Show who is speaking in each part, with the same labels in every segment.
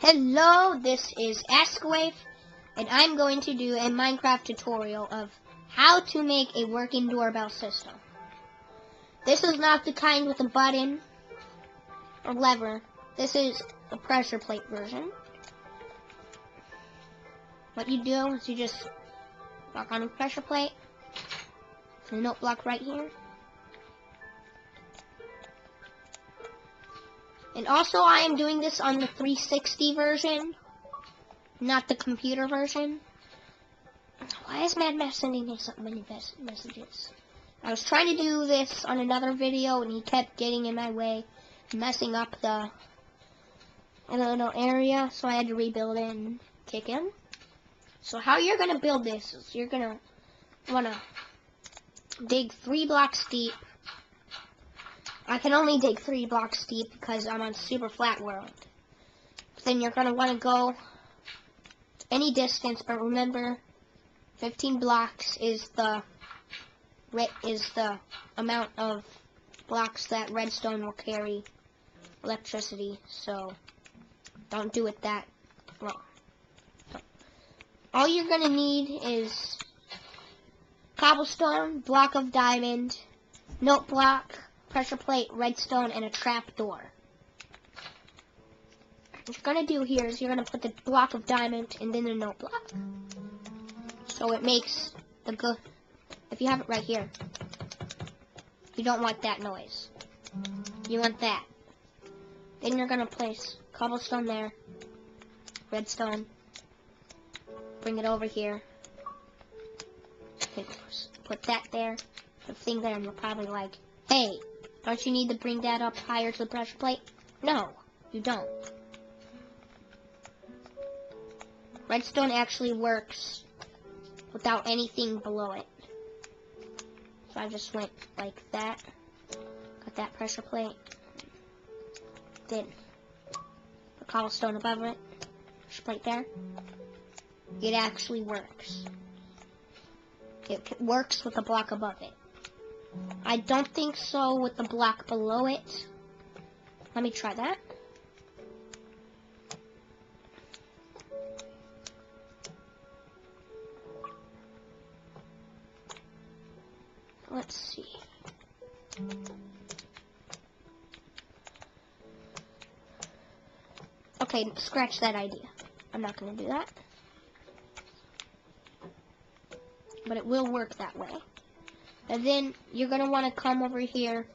Speaker 1: Hello, this is Askawave, and I'm going to do a Minecraft tutorial of how to make a working doorbell system. This is not the kind with a button or lever. This is the pressure plate version. What you do is you just lock on the pressure plate, the note block right here. And also, I am doing this on the 360 version, not the computer version. Why is Mad Max sending me so many messages? I was trying to do this on another video, and he kept getting in my way, messing up the little area, so I had to rebuild it and kick him. So how you're going to build this is you're going to want to dig 3 blocks deep. I can only dig 3 blocks deep because I'm on super flat world. Then you're going to want to go any distance, but remember 15 blocks is the amount of blocks that redstone will carry electricity, so don't do it that wrong. So, all you're going to need is cobblestone, block of diamond, note block, pressure plate, redstone, and a trap door. What you're going to do here is you're going to put the block of diamond and then the note block. So it makes the good. If you have it right here, you don't want that noise. You want that. Then you're going to place cobblestone there, redstone, bring it over here, put that there, the thing there, and you're probably like, hey, don't you need to bring that up higher to the pressure plate? No, you don't. Redstone actually works without anything below it. So I just went like that. Got that pressure plate. Then the cobblestone above it. Pressure plate there. It actually works. It works with the block above it. I don't think so with the block below it. Let me try that. Let's see. Okay, scratch that idea. I'm not going to do that. But it will work that way. And then you're going to want to come over here.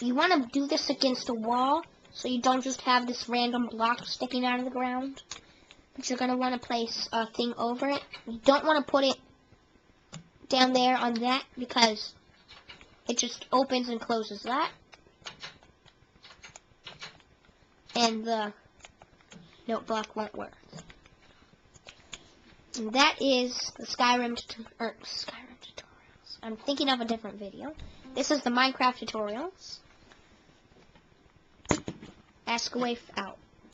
Speaker 1: You want to do this against a wall, so you don't just have this random block sticking out of the ground. But you're going to want to place a thing over it. You don't want to put it down there on that, because it just opens and closes that. And the note block won't work. And that is the Skyrim tutorials. I'm thinking of a different video. This is the Minecraft tutorials. Askawave out.